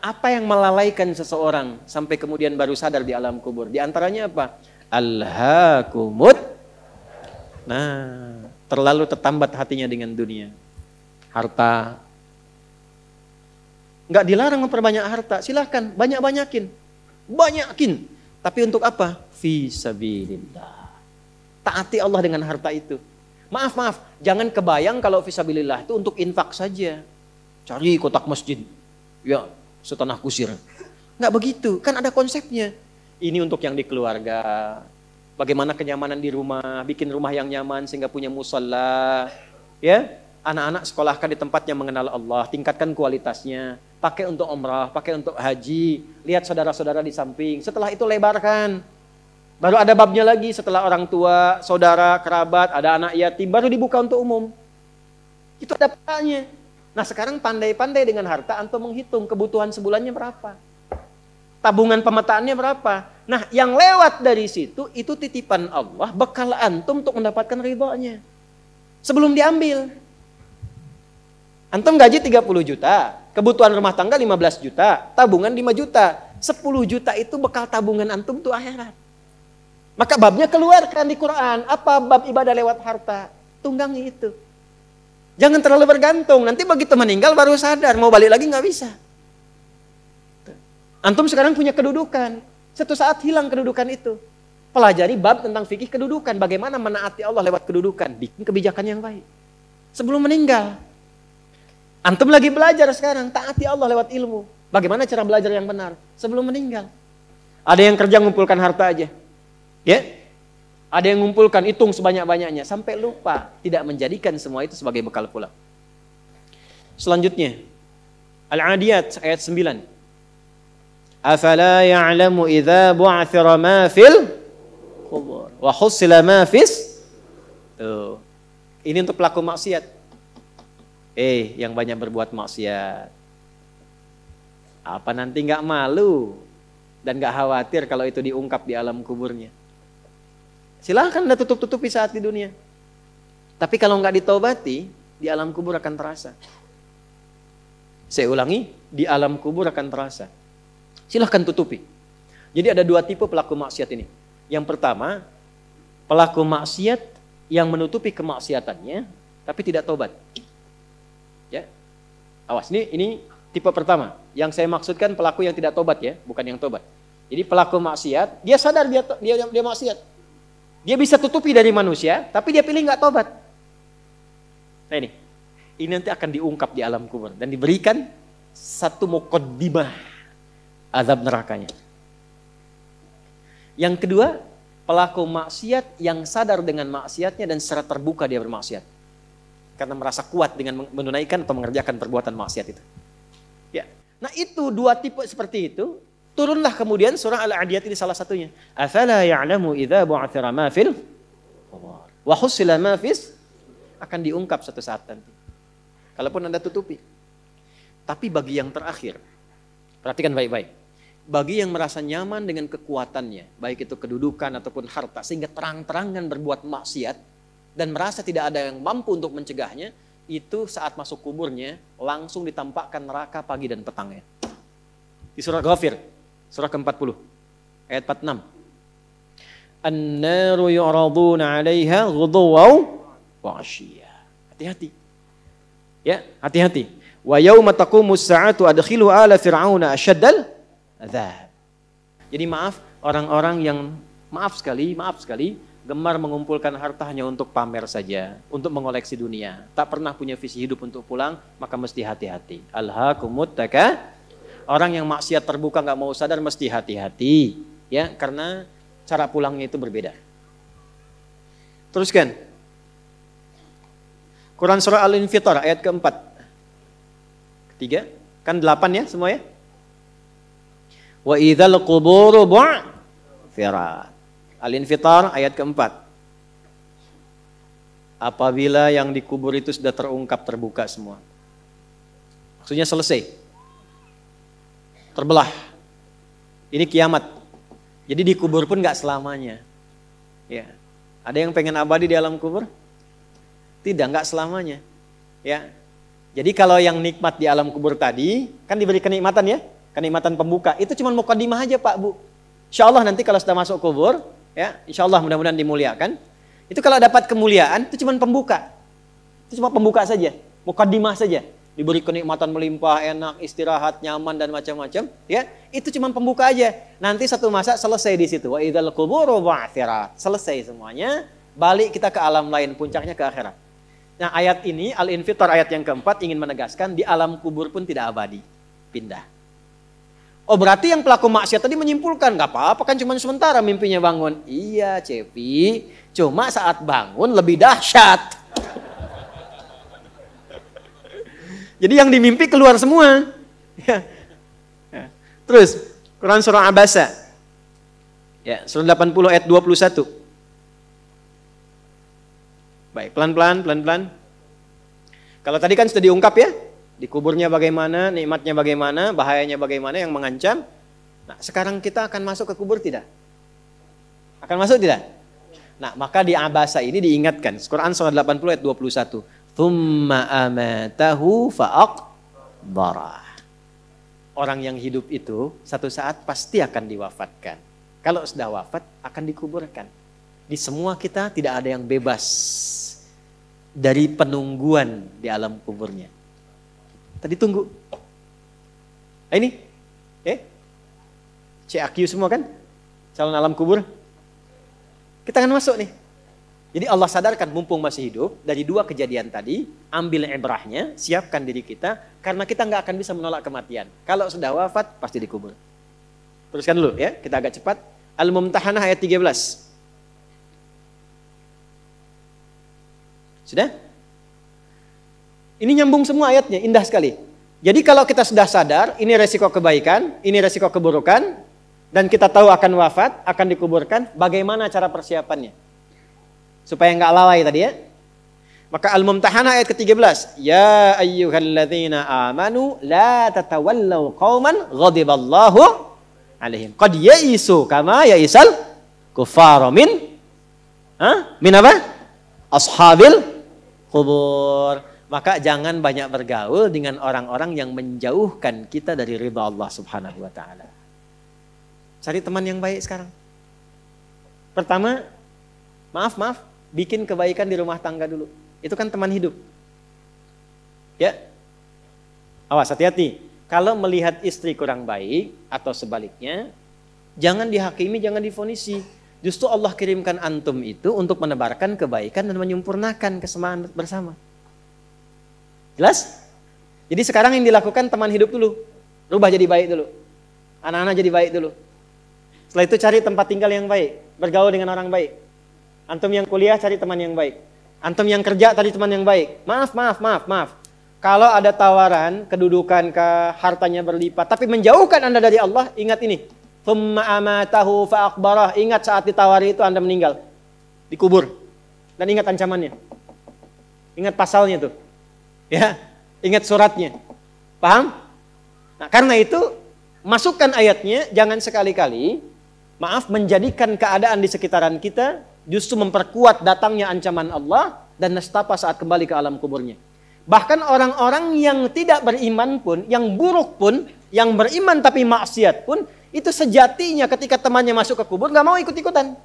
Apa yang melalaikan seseorang sampai kemudian baru sadar di alam kubur? Di antaranya apa? Alhaakumut. Nah, terlalu tertambat hatinya dengan dunia. Harta. Enggak dilarang memperbanyak harta, silahkan banyak-banyakin. Banyakin. Tapi untuk apa? Fi sabilillah. Taati Allah dengan harta itu. Maaf, jangan kebayang kalau fi sabilillah itu untuk infak saja. Cari kotak masjid. Ya, setanah kusir. Enggak begitu, kan ada konsepnya. Ini untuk yang di keluarga. Bagaimana kenyamanan di rumah, bikin rumah yang nyaman sehingga punya musalla. Ya, anak-anak sekolahkan di tempat yang mengenal Allah, tingkatkan kualitasnya. Pakai untuk umrah, pakai untuk haji. Lihat saudara-saudara di samping. Setelah itu lebarkan. Baru ada babnya lagi setelah orang tua, saudara, kerabat, ada anak yatim. Baru dibuka untuk umum. Itu ada pahalanya. Nah sekarang pandai-pandai dengan harta, antum menghitung kebutuhan sebulannya berapa. Tabungan pemetaannya berapa. Nah yang lewat dari situ, itu titipan Allah, bekal antum untuk mendapatkan ridhonya. Sebelum diambil. Antum gaji 30 juta, kebutuhan rumah tangga 15 juta, tabungan 5 juta. 10 juta itu bekal tabungan antum tuh akhirat. Maka babnya keluarkan di Quran. Apa bab ibadah lewat harta? Tunggangi itu. Jangan terlalu bergantung. Nanti begitu meninggal baru sadar. Mau balik lagi nggak bisa. Antum sekarang punya kedudukan. Suatu saat hilang kedudukan itu. Pelajari bab tentang fikih kedudukan. Bagaimana menaati Allah lewat kedudukan. Bikin kebijakan yang baik. Sebelum meninggal. Antum lagi belajar sekarang, taati Allah lewat ilmu. Bagaimana cara belajar yang benar? Sebelum meninggal. Ada yang kerja ngumpulkan harta aja. Ya? Ada yang ngumpulkan, hitung sebanyak-banyaknya. Sampai lupa, tidak menjadikan semua itu sebagai bekal pulang. Selanjutnya. Al-Adiyat ayat 9. Afala ya'lamu idza bu'athira ma fil qubur wa husila ma fis. Tuh. Ini untuk pelaku maksiat. Yang banyak berbuat maksiat. Apa nanti nggak malu dan nggak khawatir kalau itu diungkap di alam kuburnya? Silahkan Anda tutup-tutupi saat di dunia. Tapi kalau nggak ditobati, di alam kubur akan terasa. Saya ulangi, di alam kubur akan terasa. Silahkan tutupi. Jadi ada dua tipe pelaku maksiat ini. Yang pertama, pelaku maksiat yang menutupi kemaksiatannya, tapi tidak tobat. Ya, awas, ini tipe pertama. Yang saya maksudkan pelaku yang tidak tobat ya, bukan yang tobat. Jadi pelaku maksiat, dia sadar dia maksiat. Dia bisa tutupi dari manusia, tapi dia pilih nggak tobat. Nah ini nanti akan diungkap di alam kubur dan diberikan satu muqaddimah azab nerakanya. Yang kedua, pelaku maksiat yang sadar dengan maksiatnya dan secara terbuka dia bermaksiat. Karena merasa kuat dengan menunaikan atau mengerjakan perbuatan maksiat itu. Ya. Nah itu dua tipe seperti itu. Turunlah kemudian surah Al-Adiyat ini salah satunya. Afala ya'lamu idza bu'athira ma fil wa husila ma fis, akan diungkap suatu saat nanti. Kalaupun Anda tutupi. Tapi bagi yang terakhir, perhatikan baik-baik. Bagi yang merasa nyaman dengan kekuatannya, baik itu kedudukan ataupun harta, sehingga terang-terangan berbuat maksiat, dan merasa tidak ada yang mampu untuk mencegahnya, itu saat masuk kuburnya langsung ditampakkan neraka pagi dan petangnya. Di surah Ghafir, surah ke-40, ayat 46. An-naru yu'raduna 'alaiha ghuduwan wa 'ashiyya. Hati-hati. Ya, hati-hati. Wa yauma taqumus sa'atu adkhilu ala fir'auna asyaddal adzab. Jadi maaf, orang-orang yang maaf sekali gemar mengumpulkan harta hanya untuk pamer saja, untuk mengoleksi dunia. Tak pernah punya visi hidup untuk pulang, maka mesti hati-hati. Alhaakumut takatsur. Orang yang maksiat terbuka nggak mau sadar mesti hati-hati, ya, karena cara pulangnya itu berbeda. Teruskan. Quran surah Al-Infitar ayat keempat. Ketiga, kan 8 ya semua ya. Wa idzal quburu bu'thirat. Al-Infitar ayat keempat. Apabila yang dikubur itu sudah terungkap, terbuka semua. Maksudnya selesai. Terbelah. Ini kiamat. Jadi dikubur pun gak selamanya. Ya. Ada yang pengen abadi di alam kubur? Tidak, gak selamanya. Ya. Jadi kalau yang nikmat di alam kubur tadi, kan diberi kenikmatan ya. kenikmatan pembuka. Itu cuma mukadimah aja Pak Bu. Insya Allah nanti kalau sudah masuk kubur, ya insya Allah mudah-mudahan dimuliakan. Itu kalau dapat kemuliaan itu cuma pembuka. Itu cuma pembuka saja, mukadimah saja. Diberi kenikmatan melimpah, enak, istirahat, nyaman dan macam-macam, ya. Itu cuma pembuka aja. Nanti satu masa selesai di situ. Wa idzal quburu bu'tsirat. Selesai semuanya, balik kita ke alam lain, puncaknya ke akhirat. Nah, ayat ini Al-Infitar ayat yang keempat ingin menegaskan di alam kubur pun tidak abadi, pindah. Oh, berarti yang pelaku maksiat tadi menyimpulkan, nggak apa-apa kan cuma sementara mimpinya bangun. Iya, Cepi, cuma saat bangun lebih dahsyat. Jadi yang dimimpi keluar semua. Ya. Ya. Terus Quran surah Abasa. Ya, surah 80 ayat 21. Baik, pelan-pelan. Kalau tadi kan sudah diungkap ya, di kuburnya bagaimana, nikmatnya bagaimana, bahayanya bagaimana yang mengancam. Nah, sekarang kita akan masuk ke kubur tidak? Akan masuk tidak? Nah, maka di Abasa ini diingatkan. Quran surah 80 ayat 21. Thumma amatahu fa'aqbarah. Orang yang hidup itu satu saat pasti akan diwafatkan. Kalau sudah wafat akan dikuburkan. Di semua kita tidak ada yang bebas dari penungguan di alam kuburnya. Tadi tunggu. Ini CAQ semua kan? Calon alam kubur. Kita akan masuk nih. Jadi Allah sadarkan mumpung masih hidup, dari dua kejadian tadi, ambil ibrahnya, siapkan diri kita, karena kita nggak akan bisa menolak kematian. Kalau sudah wafat, pasti dikubur. Teruskan dulu ya, kita agak cepat. Al-Mumtahanah ayat 13. Sudah? Ini nyambung semua ayatnya, indah sekali. Jadi kalau kita sudah sadar, ini resiko kebaikan, ini resiko keburukan, dan kita tahu akan wafat, akan dikuburkan, bagaimana cara persiapannya? Supaya enggak lalai tadi ya. Maka Al-Mumtahanah ayat ke-13. Ya ayyuhalladzina amanu la tatawallaw qauman ghadiballahu alaihim. Qad ya'isu kama ya'isal kuffara min apa? Ashabil kubur. Maka jangan banyak bergaul dengan orang-orang yang menjauhkan kita dari ridha Allah Subhanahu wa taala. Cari teman yang baik sekarang. Pertama, maaf, bikin kebaikan di rumah tangga dulu. Itu kan teman hidup. Ya. Awas, hati-hati. Kalau melihat istri kurang baik atau sebaliknya, jangan dihakimi, jangan difonisi. Justru Allah kirimkan antum itu untuk menebarkan kebaikan dan menyempurnakan kesemaan bersama. Jelas? Jadi sekarang yang dilakukan teman hidup dulu. Rubah jadi baik dulu. Anak-anak jadi baik dulu. Setelah itu cari tempat tinggal yang baik. Bergaul dengan orang baik. Antum yang kuliah cari teman yang baik. Antum yang kerja cari teman yang baik. Maaf. Kalau ada tawaran, kedudukan ke hartanya berlipat, tapi menjauhkan Anda dari Allah, ingat ini. Thumma amatahu fa'aqbarah. Ingat saat ditawari itu Anda meninggal. Dikubur. Dan ingat ancamannya. Ingat pasalnya tuh. Ya, ingat suratnya. Paham? Nah, karena itu masukkan ayatnya, jangan sekali-kali menjadikan keadaan di sekitaran kita justru memperkuat datangnya ancaman Allah dan nestapa saat kembali ke alam kuburnya. Bahkan orang-orang yang tidak beriman pun, yang buruk pun, yang beriman tapi maksiat pun, itu sejatinya ketika temannya masuk ke kubur gak mau ikut-ikutan.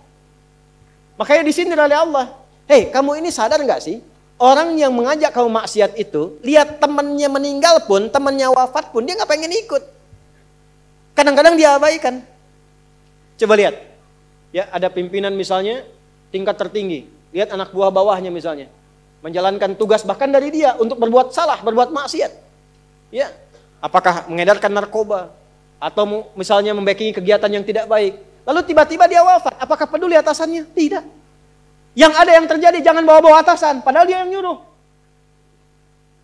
Makanya disindir oleh Allah. Hei, kamu ini sadar gak sih? Orang yang mengajak kamu maksiat itu, lihat temannya meninggal pun, temannya wafat pun, dia gak pengen ikut. Kadang-kadang dia abaikan. Coba lihat. Ya, ada pimpinan misalnya, tingkat tertinggi. Lihat anak buah bawahnya misalnya. Menjalankan tugas bahkan dari dia untuk berbuat salah, berbuat maksiat. Ya, apakah mengedarkan narkoba atau misalnya membackingi kegiatan yang tidak baik. Lalu tiba-tiba dia wafat. Apakah peduli atasannya? Tidak. Yang ada yang terjadi jangan bawa-bawa atasan, padahal dia yang nyuruh.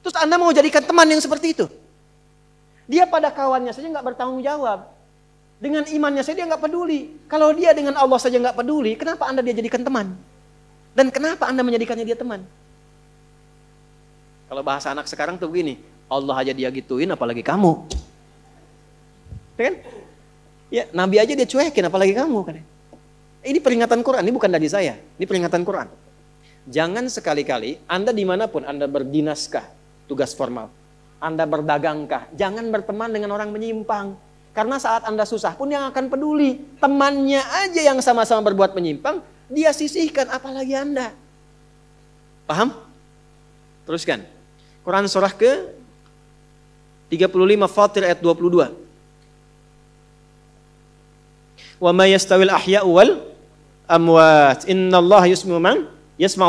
Terus Anda mau jadikan teman yang seperti itu? Dia pada kawannya saja nggak bertanggung jawab. Dengan imannya saja dia nggak peduli. Kalau dia dengan Allah saja nggak peduli, kenapa Anda dia jadikan teman? Dan kenapa Anda menjadikannya dia teman? Kalau bahasa anak sekarang tuh begini, Allah aja dia gituin, apalagi kamu. Ya kan? Ya, Nabi aja dia cuekin, apalagi kamu kan? Ini peringatan Quran, ini bukan dari saya, ini peringatan Quran. Jangan sekali-kali Anda dimanapun Anda berdinaskah, tugas formal, Anda berdagangkah, jangan berteman dengan orang menyimpang. Karena saat Anda susah pun yang akan peduli. Temannya aja yang sama-sama berbuat menyimpang, dia sisihkan, apalagi Anda. Paham? Teruskan. Quran surah ke 35 Fatir ayat 22. Wa ma yastawil ahya'u wal amwat. Innallaha yasma'u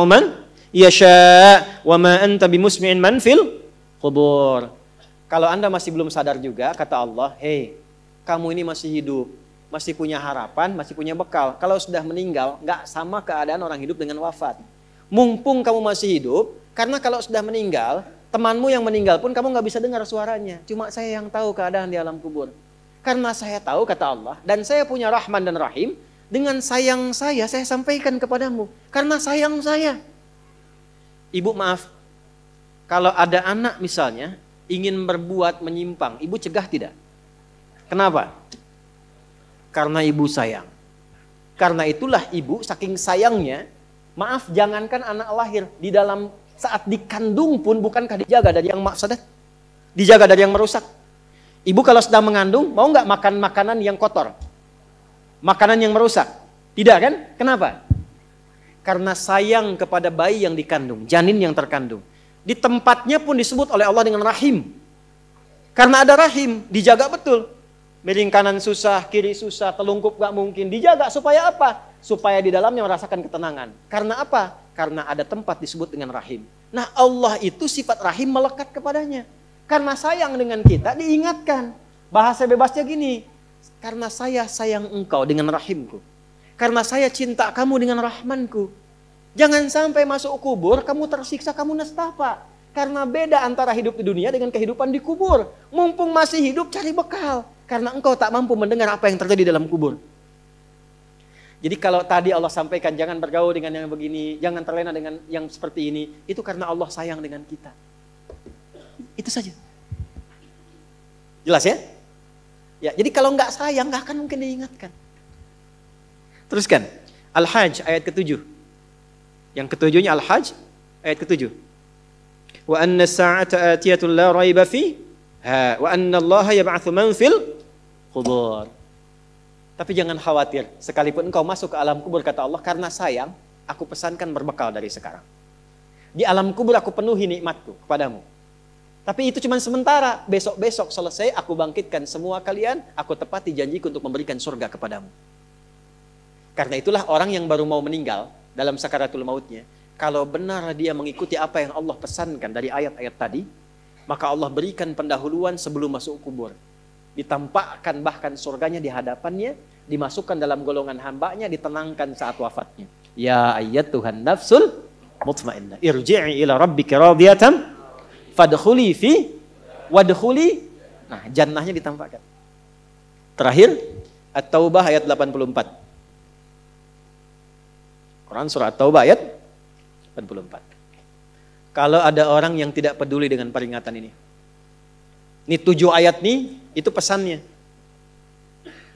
man yasha' wa ma anta bimusmi'in man fil qubur. Kalau Anda masih belum sadar juga, kata Allah, hei, kamu ini masih hidup, masih punya harapan, masih punya bekal. Kalau sudah meninggal, nggak sama keadaan orang hidup dengan wafat. Mumpung kamu masih hidup, karena kalau sudah meninggal, temanmu yang meninggal pun kamu nggak bisa dengar suaranya. Cuma saya yang tahu keadaan di alam kubur. Karena saya tahu, kata Allah, dan saya punya Rahman dan Rahim, dengan sayang saya sampaikan kepadamu. Karena sayang saya. Ibu maaf, kalau ada anak misalnya, ingin berbuat menyimpang, ibu cegah tidak? Kenapa? Karena ibu sayang. Karena itulah ibu saking sayangnya, maaf jangankan anak lahir, di dalam saat dikandung pun bukankah dijaga dari yang mafsadat? Dijaga dari yang merusak. Ibu kalau sedang mengandung, mau nggak makan makanan yang kotor? Makanan yang merusak? Tidak kan? Kenapa? Karena sayang kepada bayi yang dikandung, janin yang terkandung. Di tempatnya pun disebut oleh Allah dengan rahim. Karena ada rahim, dijaga betul. Miring kanan susah, kiri susah, telungkup gak mungkin. Dijaga supaya apa? Supaya di dalamnya merasakan ketenangan. Karena apa? Karena ada tempat disebut dengan rahim. Nah Allah itu sifat rahim melekat kepadanya. Karena sayang dengan kita diingatkan. Bahasa bebasnya gini. Karena saya sayang engkau dengan rahimku. Karena saya cinta kamu dengan rahmanku. Jangan sampai masuk kubur kamu tersiksa, kamu nestapa. Karena beda antara hidup di dunia dengan kehidupan di kubur. Mumpung masih hidup cari bekal. Karena engkau tak mampu mendengar apa yang terjadi dalam kubur. Jadi kalau tadi Allah sampaikan jangan bergaul dengan yang begini, jangan terlena dengan yang seperti ini, itu karena Allah sayang dengan kita. Itu saja. Jelas ya? Ya, jadi kalau nggak sayang nggak akan mungkin diingatkan. Teruskan. Al-Hajj ayat ke-7. Yang ketujuhnya Al-Hajj ayat ke-7. Wa anna as-sa'ata atiyatun la raiba fiha wa anna Allah yab'atsu man fil qubur. Tapi jangan khawatir, sekalipun engkau masuk ke alam kubur, kata Allah, karena sayang, aku pesankan berbekal dari sekarang. Di alam kubur aku penuhi nikmatku kepadamu. Tapi itu cuma sementara, besok-besok selesai, aku bangkitkan semua kalian, aku tepati janjiku untuk memberikan surga kepadamu. Karena itulah orang yang baru mau meninggal, dalam sakaratul mautnya, kalau benar dia mengikuti apa yang Allah pesankan dari ayat-ayat tadi, maka Allah berikan pendahuluan sebelum masuk kubur. Ditampakkan bahkan surganya di hadapannya, dimasukkan dalam golongan hambanya, ditenangkan saat wafatnya. Ya ayyatuhan nafsul mutmainnah, irji'i ila rabbika radiyatan fadkhuli fi wadkhuli. Nah, jannahnya ditampakkan. Terakhir, At-Taubah ayat 84. Quran surah At-Taubah ayat 84. Kalau ada orang yang tidak peduli dengan peringatan ini 7 ayat nih, itu pesannya.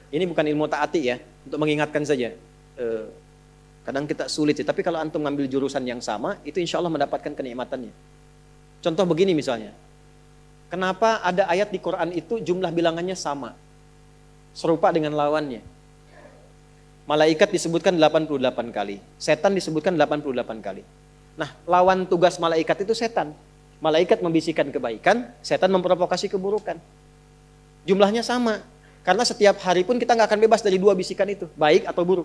Ini bukan ilmu ta'ati ya, untuk mengingatkan saja. Kadang kita sulit ya, tapi kalau antum ngambil jurusan yang sama, itu insya Allah mendapatkan kenikmatannya. Contoh begini misalnya, kenapa ada ayat di Quran itu jumlah bilangannya sama, serupa dengan lawannya. Malaikat disebutkan 88 kali, setan disebutkan 88 kali. Nah, lawan tugas malaikat itu setan. Malaikat membisikkan kebaikan, setan memprovokasi keburukan. Jumlahnya sama, karena setiap hari pun kita nggak akan bebas dari 2 bisikan itu, baik atau buruk.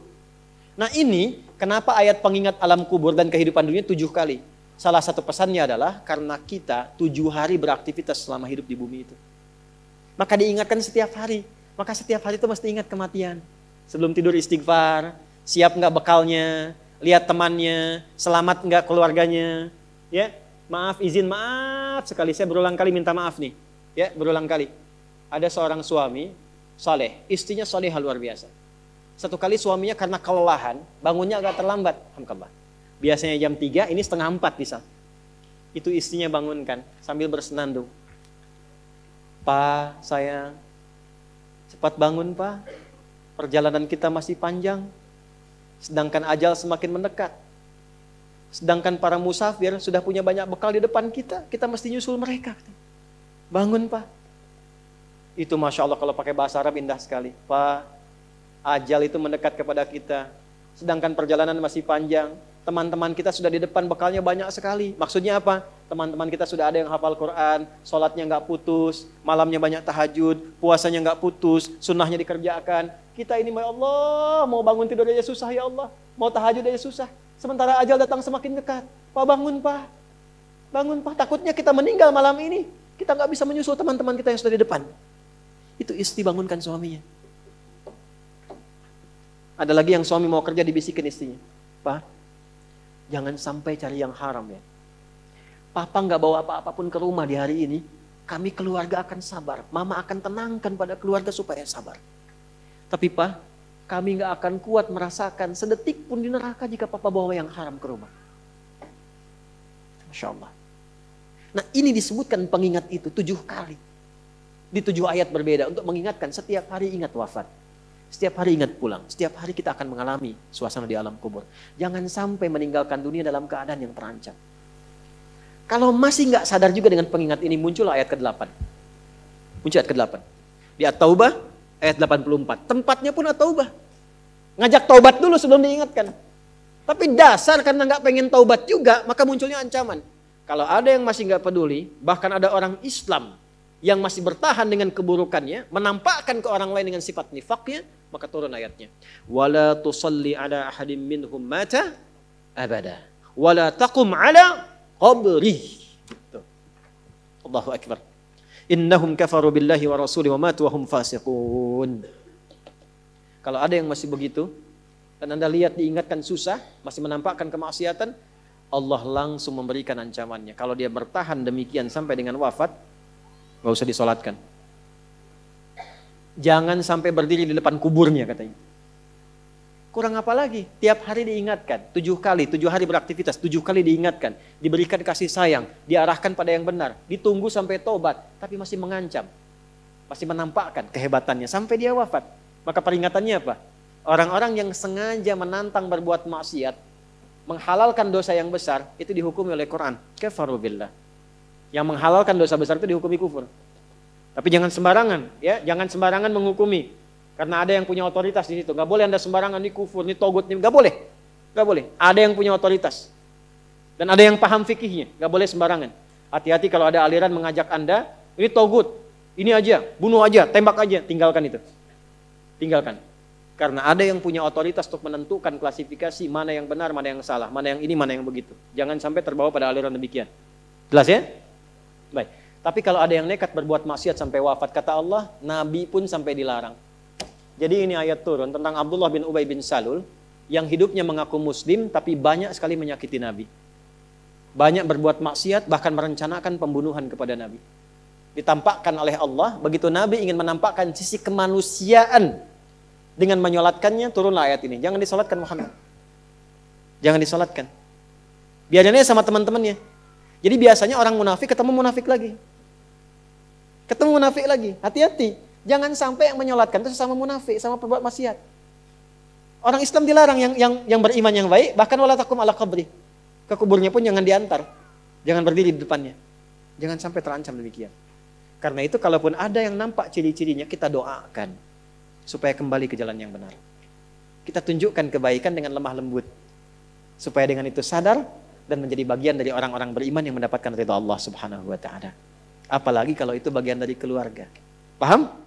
Nah ini, kenapa ayat pengingat alam kubur dan kehidupan dunia 7 kali? Salah satu pesannya adalah karena kita 7 hari beraktivitas selama hidup di bumi itu. Maka diingatkan setiap hari, maka setiap hari itu mesti ingat kematian. Sebelum tidur istighfar, siap nggak bekalnya, lihat temannya, selamat nggak keluarganya, ya. Maaf, izin maaf sekali, saya berulang kali minta maaf nih, ya berulang kali. Ada seorang suami saleh, istrinya salehah luar biasa. Satu kali suaminya karena kelelahan, bangunnya agak terlambat, alhamdulillah. Biasanya jam 3, ini setengah 4 bisa. Itu istrinya bangunkan sambil bersenandung. Pak, sayang, cepat bangun Pak, perjalanan kita masih panjang, sedangkan ajal semakin mendekat. Sedangkan para musafir sudah punya banyak bekal di depan kita, kita mesti nyusul mereka. Bangun Pak. Itu Masya Allah kalau pakai bahasa Arab indah sekali. Pak, ajal itu mendekat kepada kita. Sedangkan perjalanan masih panjang. Teman-teman kita sudah di depan, bekalnya banyak sekali. Maksudnya apa? Teman-teman kita sudah ada yang hafal Quran, sholatnya nggak putus, malamnya banyak tahajud, puasanya nggak putus, sunnahnya dikerjakan. Kita ini, ya Allah, mau bangun tidur aja susah ya Allah. Mau tahajud aja susah. Sementara ajal datang semakin dekat. Pak, bangun Pak. Bangun Pak. Takutnya kita meninggal malam ini. Kita nggak bisa menyusul teman-teman kita yang sudah di depan. Itu istri bangunkan suaminya. Ada lagi yang suami mau kerja dibisikin istrinya. Pak, jangan sampai cari yang haram ya. Papa nggak bawa apa-apapun ke rumah di hari ini. Kami keluarga akan sabar. Mama akan tenangkan pada keluarga supaya sabar. Tapi Pak, kami nggak akan kuat merasakan sedetik pun di neraka jika Papa bawa yang haram ke rumah. Masya Allah. Nah ini disebutkan pengingat itu 7 kali. Di 7 ayat berbeda untuk mengingatkan setiap hari ingat wafat. Setiap hari ingat pulang. Setiap hari kita akan mengalami suasana di alam kubur. Jangan sampai meninggalkan dunia dalam keadaan yang terancam. Kalau masih nggak sadar juga dengan pengingat ini, muncul ayat ke-8. Muncul ayat ke-8. Di At-Taubah ayat 84. Tempatnya pun At-Taubah. Ngajak taubat dulu sebelum diingatkan. Tapi dasar karena nggak pengen taubat juga, maka munculnya ancaman. Kalau ada yang masih nggak peduli, bahkan ada orang Islam yang masih bertahan dengan keburukannya, menampakkan ke orang lain dengan sifat nifaknya, maka turun ayatnya. Wala tusalli ala ahadim minhum mata abada. Wala taqum ala qabri. Allahu akbar. Innahum kafaru billahi wa rasuli wa matu wa hum fasiqun. Kalau ada yang masih begitu, dan Anda lihat diingatkan susah, masih menampakkan kemaksiatan, Allah langsung memberikan ancamannya. Kalau dia bertahan demikian sampai dengan wafat, gak usah disolatkan. Jangan sampai berdiri di depan kuburnya katanya. Kurang apa lagi? Tiap hari diingatkan. 7 kali, 7 hari beraktivitas, 7 kali diingatkan. Diberikan kasih sayang, diarahkan pada yang benar. Ditunggu sampai tobat, tapi masih mengancam. Masih menampakkan kehebatannya sampai dia wafat. Maka peringatannya apa? Orang-orang yang sengaja menantang berbuat maksiat, menghalalkan dosa yang besar, itu dihukumi oleh Quran. Kafaru billah. Yang menghalalkan dosa besar itu dihukumi kufur. Tapi jangan sembarangan, ya, jangan sembarangan menghukumi. Karena ada yang punya otoritas di situ. Gak boleh Anda sembarangan, ini kufur, ini togut, ini gak boleh. Gak boleh. Ada yang punya otoritas. Dan ada yang paham fikihnya. Gak boleh sembarangan. Hati-hati kalau ada aliran mengajak Anda, ini togut, ini aja, bunuh aja, tembak aja, tinggalkan itu. Tinggalkan. Karena ada yang punya otoritas untuk menentukan klasifikasi mana yang benar, mana yang salah, mana yang ini, mana yang begitu. Jangan sampai terbawa pada aliran demikian. Jelas ya? Baik. Tapi kalau ada yang nekat berbuat maksiat sampai wafat, kata Allah, Nabi pun sampai dilarang. Jadi ini ayat turun tentang Abdullah bin Ubay bin Salul yang hidupnya mengaku muslim tapi banyak sekali menyakiti Nabi. Banyak berbuat maksiat, bahkan merencanakan pembunuhan kepada Nabi. Ditampakkan oleh Allah, begitu Nabi ingin menampakkan sisi kemanusiaan dengan menyolatkannya, turunlah ayat ini. Jangan disolatkan Muhammad. Jangan disolatkan. Biarnya sama teman-temannya. Jadi biasanya orang munafik ketemu munafik lagi. Ketemu munafik lagi. Hati-hati. Jangan sampai yang menyolatkan itu sesama munafik, sama perbuat maksiat. Orang Islam dilarang yang beriman yang baik, bahkan wala taqum ala qabri. Ke kuburnya pun jangan diantar. Jangan berdiri di depannya. Jangan sampai terancam demikian. Karena itu kalaupun ada yang nampak ciri-cirinya, kita doakan supaya kembali ke jalan yang benar. Kita tunjukkan kebaikan dengan lemah lembut. Supaya dengan itu sadar dan menjadi bagian dari orang-orang beriman yang mendapatkan ridha Allah Subhanahu wa taala. Apalagi kalau itu bagian dari keluarga. Paham?